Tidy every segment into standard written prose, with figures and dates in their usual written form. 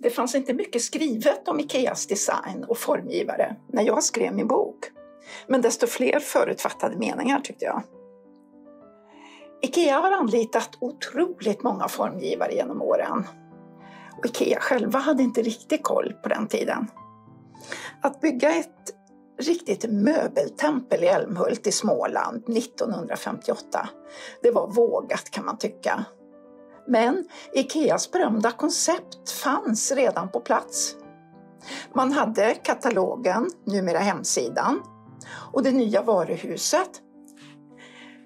Det fanns inte mycket skrivet om Ikeas design och formgivare när jag skrev min bok. Men desto fler förutfattade meningar tyckte jag. Ikea har anlitat otroligt många formgivare genom åren. Och Ikea själva hade inte riktigt koll på den tiden. Att bygga ett riktigt möbeltempel i Älmhult i Småland 1958, det var vågat kan man tycka. Men Ikeas berömda koncept fanns redan på plats. Man hade katalogen, numera hemsidan, och det nya varuhuset.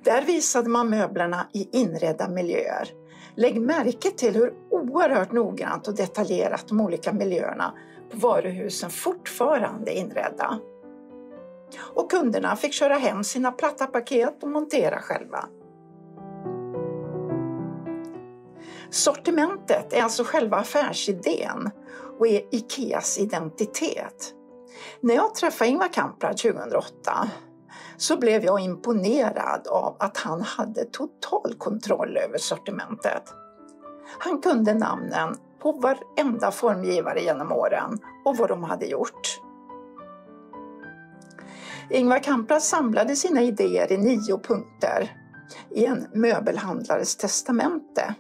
Där visade man möblerna i inredda miljöer. Lägg märke till hur oerhört noggrant och detaljerat de olika miljöerna på varuhusen fortfarande är inredda. Och kunderna fick köra hem sina platta paket och montera själva. Sortimentet är alltså själva affärsidén och är Ikeas identitet. När jag träffade Ingvar Kamprad 2008 så blev jag imponerad av att han hade total kontroll över sortimentet. Han kunde namnen på varenda formgivare genom åren och vad de hade gjort. Ingvar Kamprad samlade sina idéer i 9 punkter i en möbelhandlares testamente.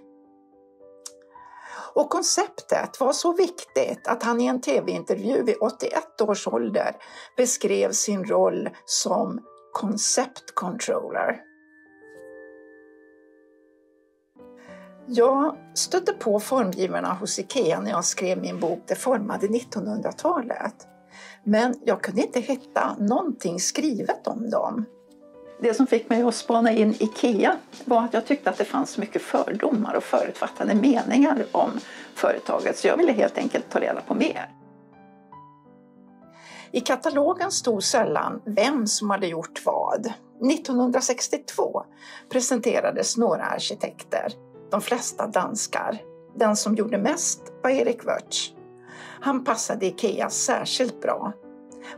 Och konceptet var så viktigt att han i en tv-intervju vid 81 års ålder beskrev sin roll som concept controller. Jag stötte på formgivarna hos Ikea när jag skrev min bok Det formade 1900-talet. Men jag kunde inte hitta någonting skrivet om dem. Det som fick mig att spana in Ikea var att jag tyckte att det fanns mycket fördomar och förutfattade meningar om företaget. Så jag ville helt enkelt ta reda på mer. I katalogen stod sällan vem som hade gjort vad. 1962 presenterades några arkitekter, de flesta danskar. Den som gjorde mest var Erik Wörth. Han passade Ikea särskilt bra.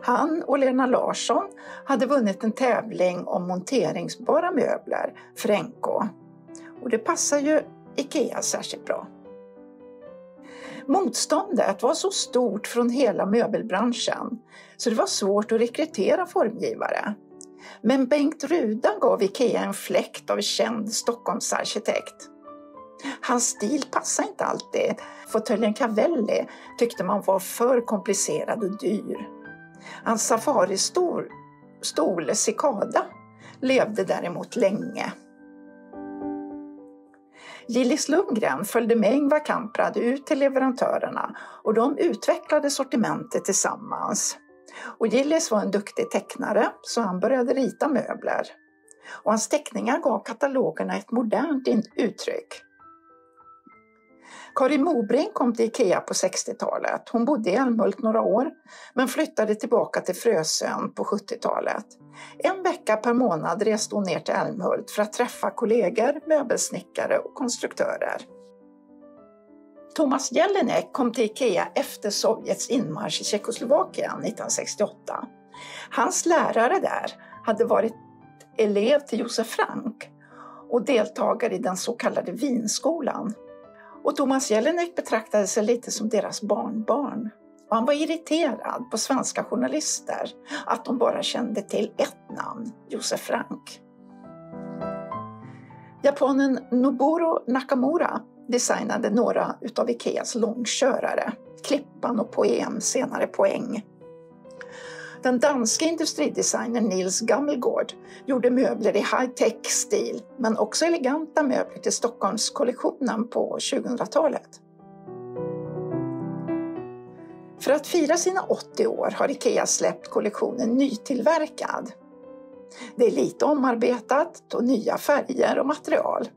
Han och Lena Larsson hade vunnit en tävling om monteringsbara möbler för NK. Och det passar ju Ikea särskilt bra. Motståndet var så stort från hela möbelbranschen så det var svårt att rekrytera formgivare. Men Bengt Ruda gav Ikea en fläkt av känd Stockholmsarkitekt. Hans stil passade inte alltid. Fåtöljen Cavelli tyckte man var för komplicerad och dyr. Hans safaristol Cicada levde däremot länge. Gillis Lundgren följde med Ingvar Kamprad ut till leverantörerna och de utvecklade sortimentet tillsammans. Och Gillis var en duktig tecknare så han började rita möbler. Och hans teckningar gav katalogerna ett modernt uttryck. Karin Mobrink kom till Ikea på 60-talet. Hon bodde i Älmhult några år men flyttade tillbaka till Frösön på 70-talet. En vecka per månad reste hon ner till Älmhult för att träffa kollegor, möbelsnickare och konstruktörer. Thomas Jelinek kom till Ikea efter Sovjets inmarsch i Tjeckoslovakien 1968. Hans lärare där hade varit elev till Josef Frank och deltagare i den så kallade Vinskolan. Och Thomas Jelinek betraktade sig lite som deras barnbarn. Och han var irriterad på svenska journalister att de bara kände till ett namn, Josef Frank. Japanen Noboru Nakamura designade några utav Ikeas långkörare, Klippan och Poem, senare Poäng. Den danska industridesignern Nils Gammelgård gjorde möbler i high-tech-stil men också eleganta möbler till Stockholmskollektionen på 2000-talet. För att fira sina 80 år har Ikea släppt kollektionen nytillverkad. Det är lite omarbetat och nya färger och material.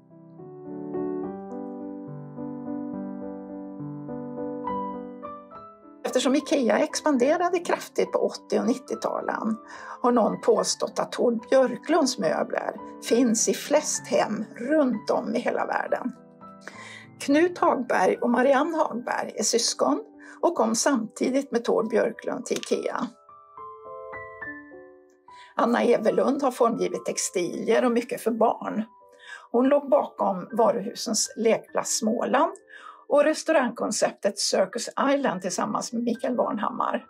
Eftersom Ikea expanderade kraftigt på 80- och 90-talen har någon påstått att Tord Björklunds möbler finns i flest hem runt om i hela världen. Knut Hagberg och Marianne Hagberg är syskon och kom samtidigt med Tord Björklund till Ikea. Anna Evelund har formgivit textilier och mycket för barn. Hon låg bakom varuhusens lekplats Småland och restaurangkonceptet Circus Island tillsammans med Mikael Warnhammar.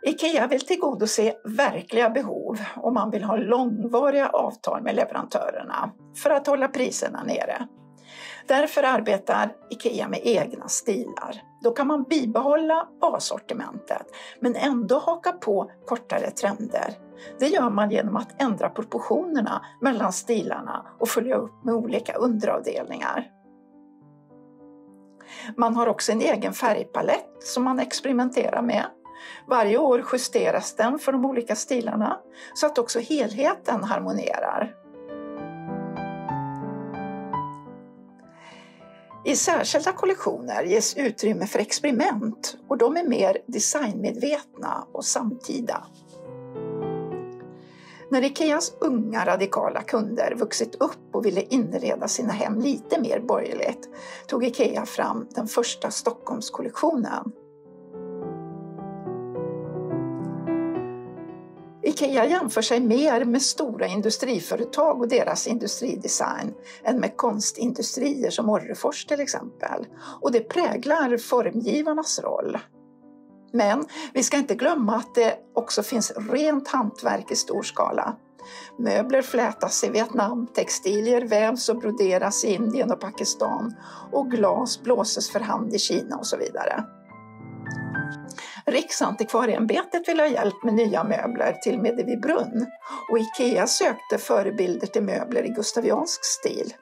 IKEA vill tillgodose verkliga behov och man vill ha långvariga avtal med leverantörerna för att hålla priserna nere. Därför arbetar IKEA med egna stilar. Då kan man bibehålla bassortimentet men ändå haka på kortare trender. Det gör man genom att ändra proportionerna mellan stilarna och följa upp med olika underavdelningar. Man har också en egen färgpalett som man experimenterar med. Varje år justeras den för de olika stilarna så att också helheten harmonierar. I särskilda kollektioner ges utrymme för experiment och de är mer designmedvetna och samtida. När IKEAs unga radikala kunder vuxit upp och ville inreda sina hem lite mer borgerligt tog IKEA fram den första Stockholmskollektionen. IKEA jämför sig mer med stora industriföretag och deras industridesign än med konstindustrier som Orrefors till exempel. Och det präglar formgivarnas roll. Men vi ska inte glömma att det också finns rent hantverk i stor skala. Möbler flätas i Vietnam, textilier vävs och broderas i Indien och Pakistan och glas blåses för hand i Kina och så vidare. Riksantikvarieämbetet vill ha hjälp med nya möbler till Medevibrunn och IKEA sökte förebilder till möbler i gustaviansk stil.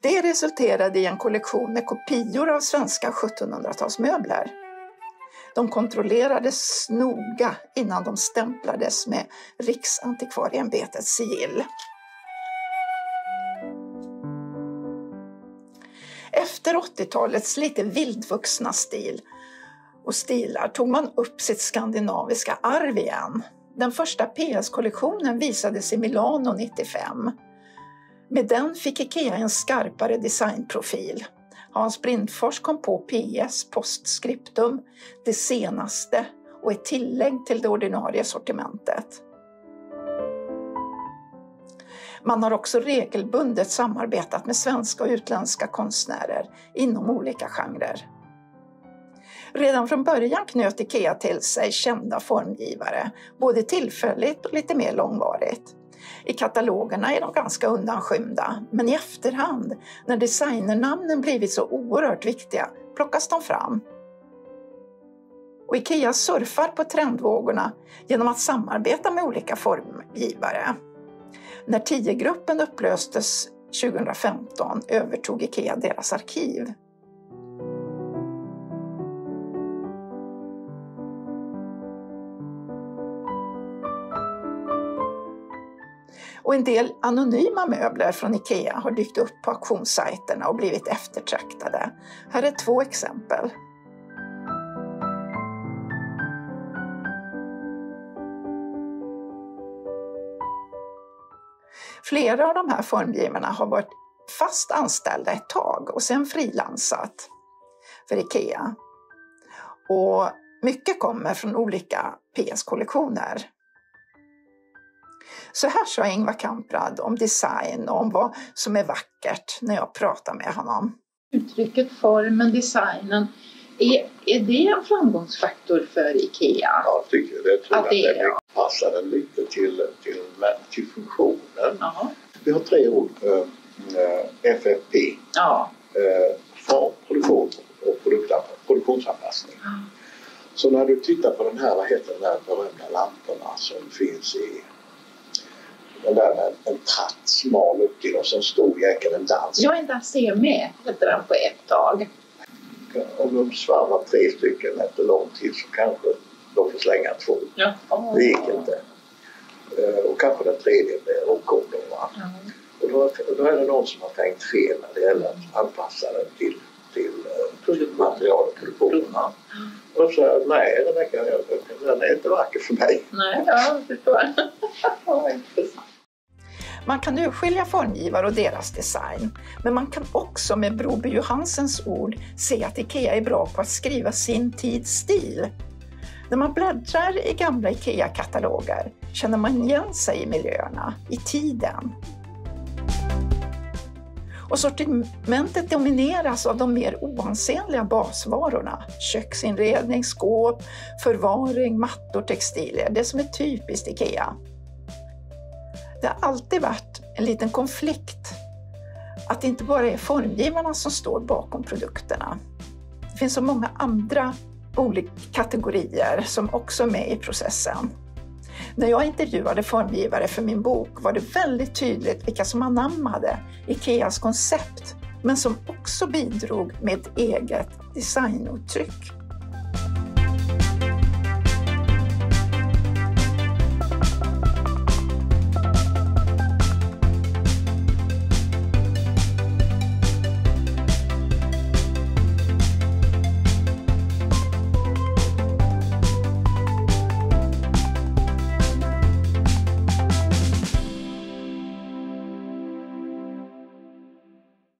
Det resulterade i en kollektion med kopior av svenska 1700-talsmöbler. De kontrollerades noga innan de stämplades med Riksantikvarieämbetets sigill. Efter 80-talets lite vildvuxna stil och stilar tog man upp sitt skandinaviska arv igen. Den första PS-kollektionen visades i Milano 95. Med den fick IKEA en skarpare designprofil. Hans Brindfors kom på PS Postscriptum, det senaste och ett tillägg till det ordinarie sortimentet. Man har också regelbundet samarbetat med svenska och utländska konstnärer inom olika genrer. Redan från början knöt IKEA till sig kända formgivare, både tillfälligt och lite mer långvarigt. I katalogerna är de ganska undanskymda, men i efterhand, när designernamnen blivit så oerhört viktiga, plockas de fram. Och IKEA surfar på trendvågorna genom att samarbeta med olika formgivare. När 10-gruppen upplöstes 2015 övertog IKEA deras arkiv. Och en del anonyma möbler från IKEA har dykt upp på auktionssajterna och blivit eftertraktade. Här är 2 exempel. Flera av de här formgivarna har varit fast anställda ett tag och sen frilansat för IKEA. Och mycket kommer från olika PS-kollektioner. Så här sa Ingvar Kamprad om design och om vad som är vackert när jag pratar med honom. Uttrycket formen, designen, är det en framgångsfaktor för IKEA? Ja, jag tycker det. Jag tror att det passar den lite till funktionen. Ja. Vi har 3 ord. FFP. Ja. Form, produktion och produktionsanpassning. Ja. Så när du tittar på den här, vad heter den här berömda lamporna som finns i den där med en tratt smal upp till och sen stor jäkel en dans. Jag inte ser med heter den på ett tag. Om de svarvar 3 stycken efter lång tid så kanske de får slänga 2. Ja. Det gick inte. Och kanske den tredje blir omkomlig. Och då är det någon som har tänkt fel när det gäller att anpassa den till material och produktion. Och så säger jag, nej, den är inte vacker för mig. Nej, jag förstår. Man kan urskilja formgivare och deras design, men man kan också med Broby Johansens ord se att IKEA är bra på att skriva sin tids stil. När man bläddrar i gamla IKEA-kataloger känner man igen sig i miljöerna, i tiden. Och sortimentet domineras av de mer oansenliga basvarorna. Köksinredning, skåp, förvaring, mattor, textilier. Det som är typiskt IKEA. Det har alltid varit en liten konflikt att det inte bara är formgivarna som står bakom produkterna. Det finns så många andra olika kategorier som också är med i processen. När jag intervjuade formgivare för min bok var det väldigt tydligt vilka som anammade IKEAs koncept men som också bidrog med ett eget designuttryck.